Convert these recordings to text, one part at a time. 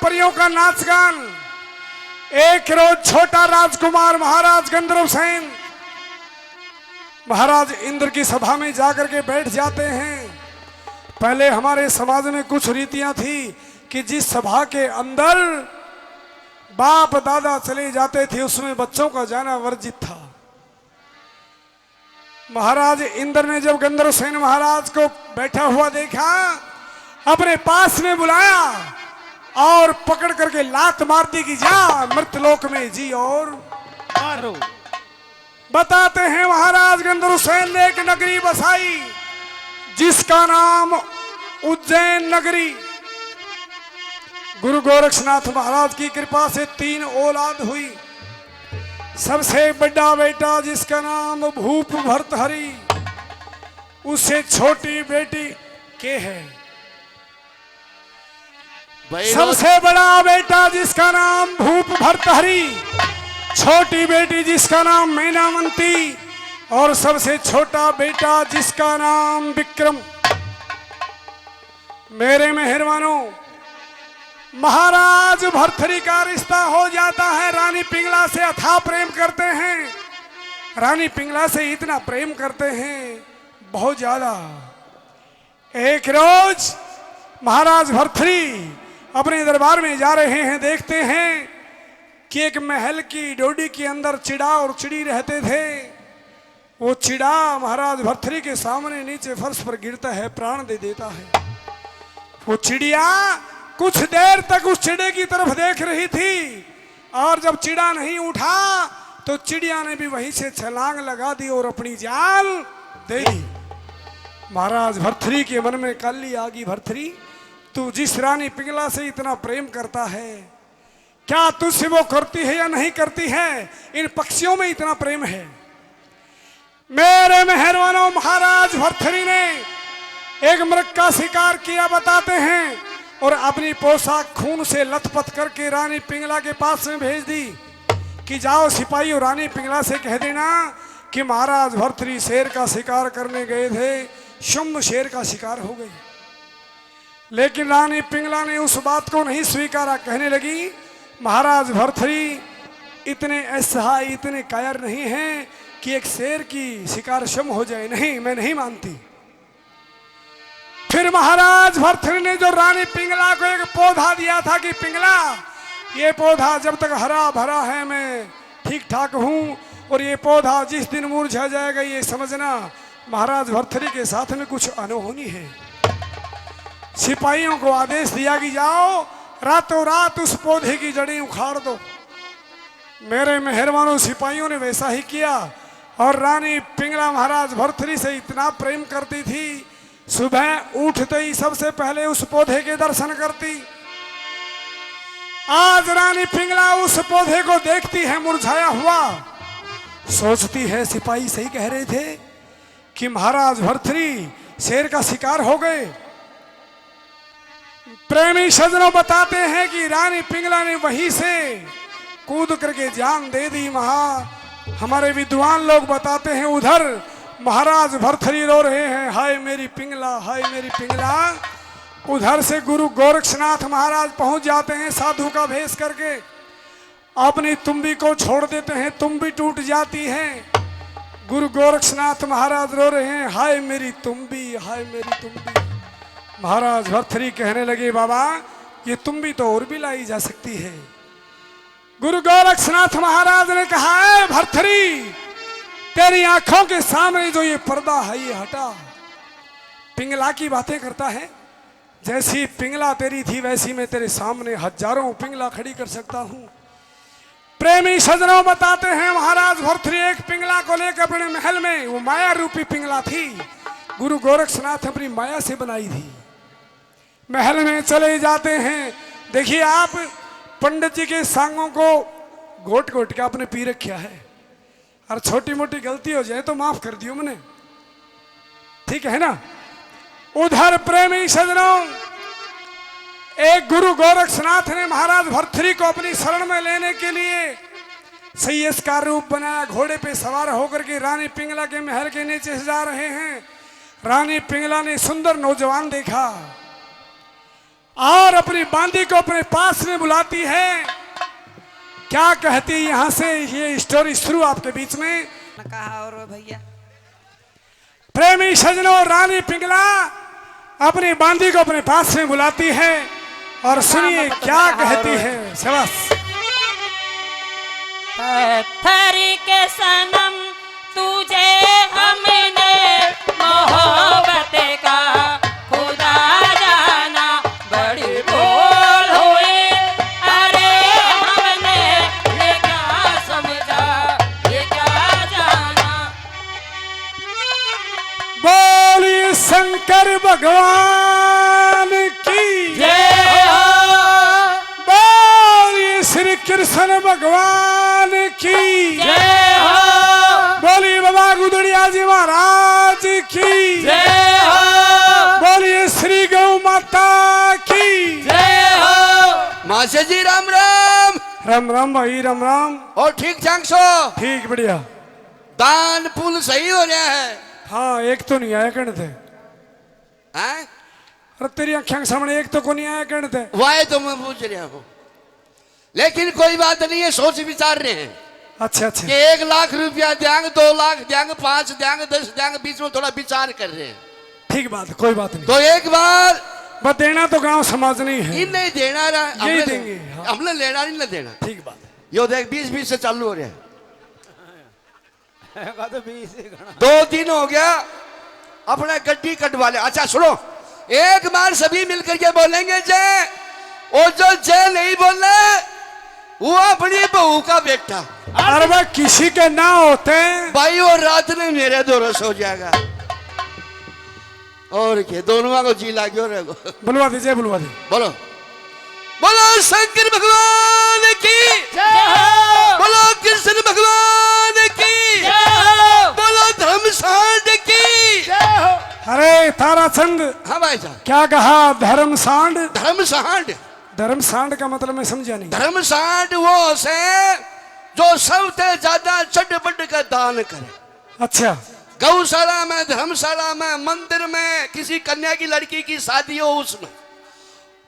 परियों का नाच गान। एक रोज छोटा राजकुमार महाराज गंधर्व सेन महाराज इंद्र की सभा में जाकर के बैठ जाते हैं। पहले हमारे समाज में कुछ रीतियां थी कि जिस सभा के अंदर बाप दादा चले जाते थे उसमें बच्चों का जाना वर्जित था। महाराज इंद्र ने जब गंधर्व सेन महाराज को बैठा हुआ देखा, अपने पास में बुलाया और पकड़ करके लात मार दी कि जा मृतलोक में जी और मारो। बताते हैं महाराज गंधर्व सेन ने एक नगरी बसाई जिसका नाम उज्जैन नगरी। गुरु गोरक्षनाथ महाराज की कृपा से 3 औलाद हुई। सबसे बड़ा बेटा जिसका नाम भूप भर्तहरि, उससे छोटी बेटी के है। सबसे बड़ा बेटा जिसका नाम भूप भर्तहरि, छोटी बेटी जिसका नाम मैनावंती और सबसे छोटा बेटा जिसका नाम विक्रम। मेरे मेहरबानों, महाराज भर्तहरि का रिश्ता हो जाता है। रानी पिंगला से अथाह प्रेम करते हैं। रानी पिंगला से इतना प्रेम करते हैं बहुत ज्यादा। एक रोज महाराज भर्तहरि अपने दरबार में जा रहे हैं। देखते हैं कि एक महल की डोडी के अंदर चिड़ा और चिड़ी रहते थे। वो चिड़ा महाराज भर्तहरि के सामने नीचे फर्श पर गिरता है, प्राण दे देता है। वो चिड़िया कुछ देर तक उस चिड़े की तरफ देख रही थी और जब चिड़ा नहीं उठा तो चिड़िया ने भी वहीं से छलांग लगा दी और अपनी जान दे दी। महाराज भर्तहरि के मन में काली आ गई, भर्तहरि तू जिस रानी पिंगला से इतना प्रेम करता है, क्या तुझसे वो करती है या नहीं करती है? इन पक्षियों में इतना प्रेम है। मेरे मेहरबानों, महाराज भर्तहरि ने एक मृग का शिकार किया बताते हैं और अपनी पोशाक खून से लथपथ करके रानी पिंगला के पास में भेज दी कि जाओ सिपाही और रानी पिंगला से कह देना कि महाराज भर्तहरि शेर का शिकार करने गए थे, शुंभ शेर का शिकार हो गए। लेकिन रानी पिंगला ने उस बात को नहीं स्वीकारा। कहने लगी महाराज भर्तहरि इतने असहाय, इतने कायर नहीं हैं कि एक शेर की शिकार शुंभ हो जाए। नहीं, मैं नहीं मानती। फिर महाराज भर्तहरि ने जो रानी पिंगला को एक पौधा दिया था कि पिंगला ये पौधा जब तक हरा भरा है मैं ठीक ठाक हूं और ये पौधा जिस दिन मुरझा जाएगा ये समझना महाराज भर्तहरि के साथ में कुछ अनहोनी है। सिपाहियों को आदेश दिया कि जाओ रातों रात उस पौधे की जड़ें उखाड़ दो। मेरे मेहरबानों, सिपाहियों ने वैसा ही किया और रानी पिंगला महाराज भर्तहरि से इतना प्रेम करती थी, सुबह उठते ही सबसे पहले उस पौधे के दर्शन करती। आज रानी पिंगला उस पौधे को देखती है मुरझाया हुआ, सोचती है सिपाही सही कह रहे थे कि महाराज भर्तहरि शेर का शिकार हो गए। प्रेमी सज्जनों बताते हैं कि रानी पिंगला ने वहीं से कूद करके जान दे दी। हमारे विद्वान लोग बताते हैं उधर महाराज भर्तहरि रो रहे हैं, हाय मेरी पिंगला, हाय मेरी पिंगला। उधर से गुरु गोरक्षनाथ महाराज पहुंच जाते हैं साधु का भेष करके, अपनी तुम्बी को छोड़ देते हैं, तुम्बी टूट जाती है। गुरु गोरक्षनाथ महाराज रो रहे हैं, हाय मेरी तुम्बी, हाय मेरी तुम्बी। महाराज भर्तहरि कहने लगे बाबा ये तुम्बी तो और भी लाई जा सकती है। गुरु गोरक्षनाथ महाराज ने कहा है भर्तहरि तेरी आंखों के सामने जो ये पर्दा है ये हटा। पिंगला की बातें करता है, जैसी पिंगला तेरी थी वैसी मैं तेरे सामने हजारों पिंगला खड़ी कर सकता हूं। प्रेमी सज्जनों बताते हैं महाराज भर्तहरि एक पिंगला को लेकर अपने महल में, वो माया रूपी पिंगला थी, गुरु गोरक्षनाथ अपनी माया से बनाई थी। महल में चले जाते हैं। देखिए आप पंडित जी के सांगों को घोट घोट के आपने पी रखा है और छोटी मोटी गलती हो जाए तो माफ कर दियो मैंने, ठीक है ना। उधर प्रेमी सज्जनों एक गुरु गोरक्षनाथ ने महाराज भर्तहरि को अपनी शरण में लेने के लिए सैयस का रूप बनाया, घोड़े पे सवार होकर के रानी पिंगला के महल के नीचे से जा रहे हैं। रानी पिंगला ने सुंदर नौजवान देखा, और अपनी बांदी को अपने पास में बुलाती है। क्या कहती है यहाँ से ये स्टोरी शुरू आपके बीच में। कहा और भैया प्रेमी सजनों, रानी पिंगला अपनी बांदी को अपने पास में बुलाती है और सुनिए क्या कहती है। शाबाश। पत्थर के सनम तुझे हमने मोहब्बत का खुदा जाना, बड़ी भूल हुई अरे हमने, ये क्या समझा ये क्या जाना। बोलिए शंकर भगवान की जय हो, बोलिए श्री कृष्ण भगवान की जय हो, बोलिए बाबा गुदड़िया जी महाराज की जय हो, बोलिए श्री गौ माता की जय हो। मासे जी राम राम। राम राम भाई, राम राम। और ठीक ठाक सो? ठीक, बढ़िया। दान पुल सही हो रहा है? हाँ, एक तो नहीं आया कहने थे। हैं? अरे तेरी आंखों के सामने एक तो को नहीं आया कहने थे। वाह तो मैं पूछ रहा हूँ, लेकिन कोई बात नहीं है, सोच विचार रहे हैं अच्छा अच्छा। कि 1 लाख रुपया देंगे, 2 लाख देंगे, 5 देंगे, 10 देंगे, बीच में थोड़ा विचार कर रहे हैं। ठीक बात है, कोई बात नहीं। तो एक बार बस देना तो गांव समाज नहीं है, इन नहीं देना रहा, यही देंगे। हाँ। हमने लेना नहीं, ना देना। ठीक बात है। यो देख 20-20 से चालू हो रहा है। 2 दिन हो गया अपना गड्डी कटवा ले। अच्छा सुनो, एक बार सभी मिलकर के बोलेंगे जय, और जो जय नहीं बोले वो अपनी बहू का बेटा। अरे भाई किसी के ना होते भाई और रात में मेरे दोरस हो जाएगा। और क्या, दोनों को जी लागो रे। बुलवा दीजिए, बुलवा दीजिए। बोलो बोलो शंकर भगवान की जय हो, बोलो कृष्ण भगवान की जय हो, बोलो धर्मसांड की। अरे ताराचंद, हाँ भाई साहब। क्या कहा? धर्म सांड? धर्मसांड, धर्म सांड का मतलब मैं समझा नहीं। धर्मसांड वो से जो सबसे ज्यादा चटपट का दान करे। अच्छा, गौशाला में, धर्मशाला में, मंदिर में, किसी कन्या की लड़की की शादी हो उसमें,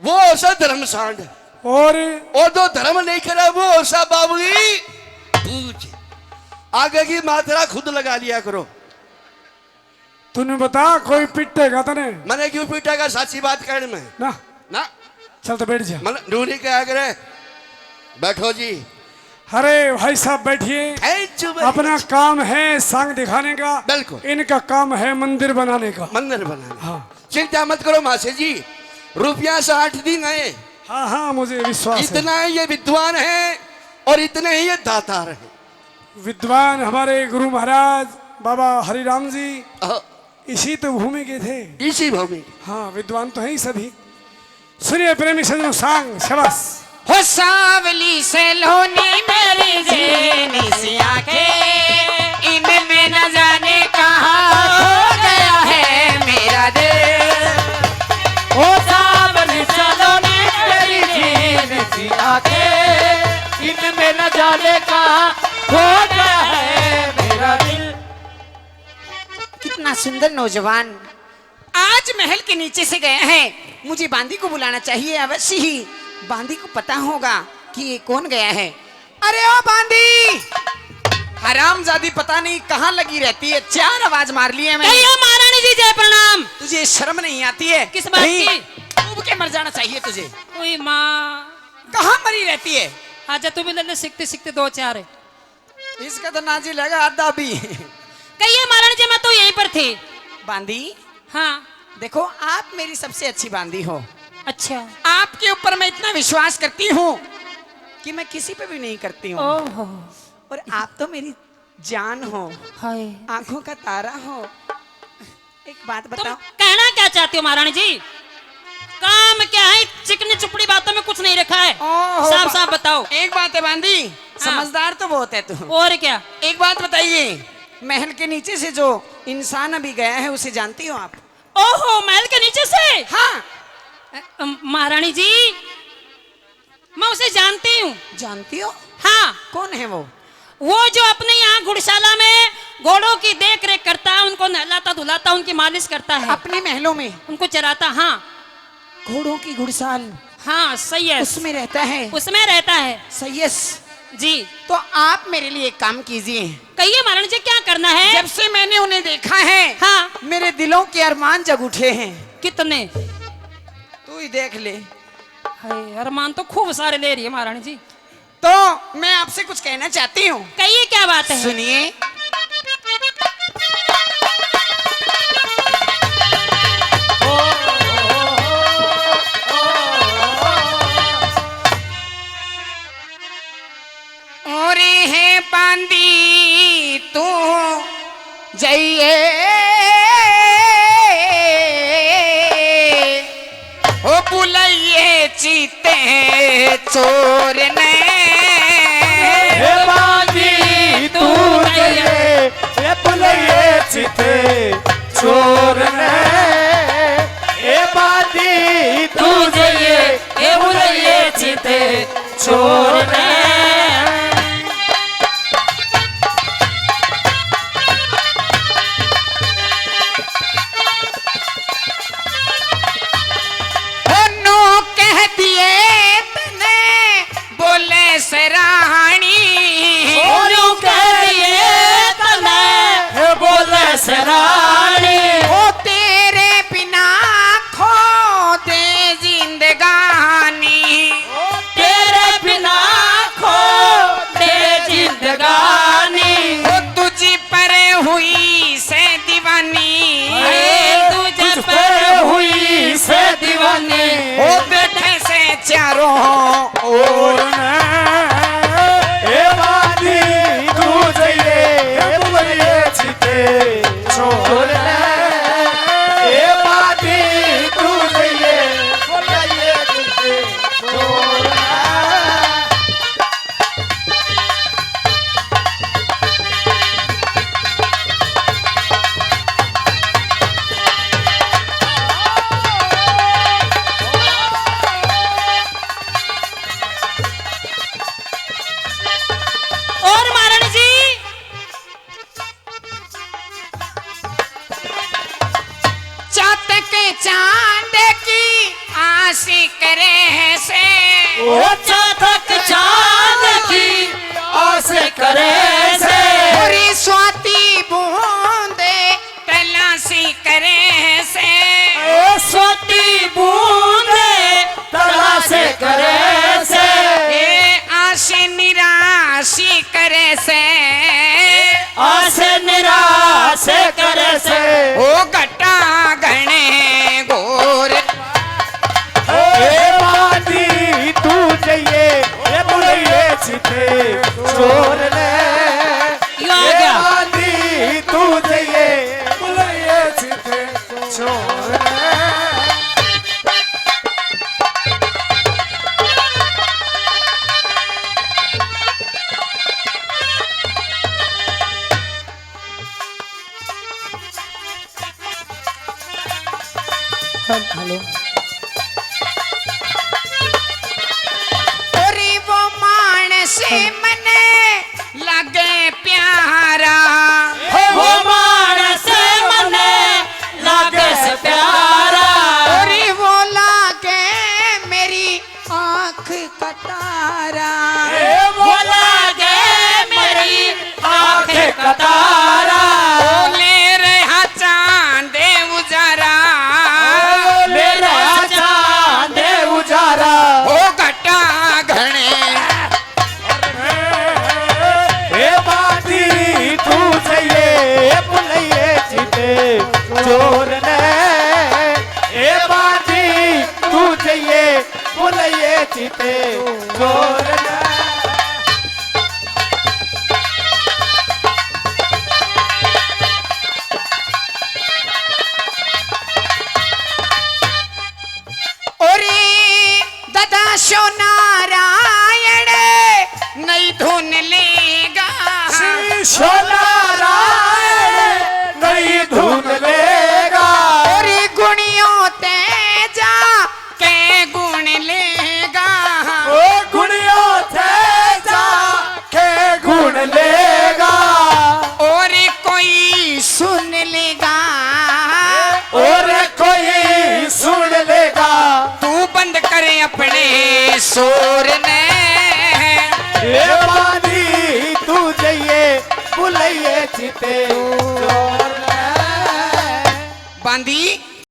वो सा धर्मसांड। और जो धर्म नहीं करे वो सा बाबूजी पूछ, आगे की मात्रा खुद लगा लिया करो। तूने बता कोई पिटेगा तने? मैंने क्यों पीटेगा, साची बात कहने में ना ना। चल तो बैठ जा। मन ढूंढी के आगे बैठो जी। अरे भाई साहब बैठिए। अपना काम है सांग दिखाने का, बिल्कुल। इनका काम है मंदिर बनाने का। मंदिर बनाना। हाँ चिंता मत करो मासे जी, रुपया से 8 दिन आए। हाँ हाँ, मुझे विश्वास है। इतना ही ये विद्वान है और इतने ही ये दातार है। विद्वान हमारे गुरु महाराज बाबा हरिराम जी अह, इसी तो भूमि के थे। इसी भूमि। हाँ, विद्वान तो है ही सभी। सुनिए प्रेमी सजनों, सांग। शाबाश। हो सावली सलोनी मेरी जेनी सी आंखें, इनमें न जाने कहाँ खो गया है मेरा दिल। हो सावली सलोनी मेरी जेनी सी आंखें, इनमें न जाने कहाँ खो गया है मेरा दिल। कितना सुंदर नौजवान आज महल के नीचे से गए हैं। मुझे बांदी को बुलाना चाहिए अवश्य ही। बांदी को पता होगा कि ये कौन गया है। अरे ओ बांदी, हरामजादी पता नहीं कहाँ लगी रहती है। 4 आवाज मार लिए मैं। महारानी जी जय प्रणाम। तुझे शर्म नहीं आती है? किस बात की? डूब के मर जाना चाहिए तुझे। ओए माँ, कहाँ मरी रहती है? आजा तू भी सीखते सीखते 2-4 है। इसका तो नाजी लगा आधा भी। कहिए महारानी जी, मैं तो यहीं पर थी। बांदी, हाँ। देखो आप मेरी सबसे अच्छी बांदी हो। अच्छा। आपके ऊपर मैं इतना विश्वास करती हूँ कि मैं किसी पे भी नहीं करती हूँ। ओहो। और आप तो मेरी जान हो, हाय। आंखों का तारा हो। एक बात तुम बताओ, कहना क्या चाहती हो महारानी जी? काम क्या है? चिकनी चुपड़ी बातों में कुछ नहीं रखा है, ओहो, साफ साफ बताओ। एक बात है बांदी, समझदार तो बहुत है तू। और क्या? एक बात बताइए, महल के नीचे से जो इंसान अभी गया है उसे जानती हो आप? ओहो, महल के नीचे से? हाँ। महारानी जी, मैं उसे जानती हूँ। जानती हो? हाँ। कौन है वो? वो जो अपने यहाँ घुड़शाला में घोड़ों की देख रेख करता है, उनको नहलाता धुलाता, उनकी मालिश करता है, अपने महलों में उनको चराता। हाँ। घोड़ों की घुड़साल हाँ सही है, उसमें रहता है। उसमें रहता है सैयस जी। तो आप मेरे लिए एक काम कीजिए। कहिए महारानी जी क्या करना है? जब से मैंने उन्हें देखा है हाँ। मेरे दिलों के अरमान जग उठे हैं। कितने? तू ही देख ले। हाय, अरमान तो खूब सारे ले रही है महारानी जी। तो मैं आपसे कुछ कहना चाहती हूँ। कहिए क्या बात है? सुनिए। और है बांदी तू जाइए ओ बुलाइए चीते चोर ने बांधी तू जाइए ए बुलाइए चिते चोर ने ए बांधी तू जाइए ए बुलाइए चिते चोर ने सराहनी बोले सरानी ओ तेरे बिना खो दे जिंदगानी तेरे बिना खो दे जिंदगानी ओ तुझी पर हुई से दीवानी तुझ पर हुई से दीवानी ओ बैठे से चारों और ए बांधी तू जाइए बुलाइए चिते चोर ने ए बांधी तू जाइए बुलाइए चिते चोर ने और महारानी जी चातक चांद की आशी करे से ओ चातक चांद की आस करे से पूरी स्वाति बूंदे तलाशी करे से ओ सोती बूंदे तलाश करे से ए आशी निराशी करे से आस निराश करे से ओ घटा गणे गोर ए बांधी तू जाइए ए बुलाइए चिते चोर ने यो आ ए गया। बांधी तू जाइए बुलाइए चिते चोर ने हेलो अरे वो मानस मने लगे प्यारा वो मानस मने लागे से प्यारा अरे वो लागे मेरी आँख कटारा वो लागे मेरी आंखें कतारा ले रहा चांद उजारा मेरा चांद उजारा ओ घटा घने ए बांधी तू जाइए बुलाइए चिते चोर ने ए बांधी तू जाइए बुलाइए चिते चोर ने ओरे ददाशो नारायण नई धुन लेगा नारायण नई धुन लेगा ओरे गुणियों तेजा के गुण लेगा ओ गुणियों थे जा के गुण लेगा और कोई सुन लेगा और कोई सुन लेगा शोर ने ए बांधी तू जइए बुलइए चिते बांधी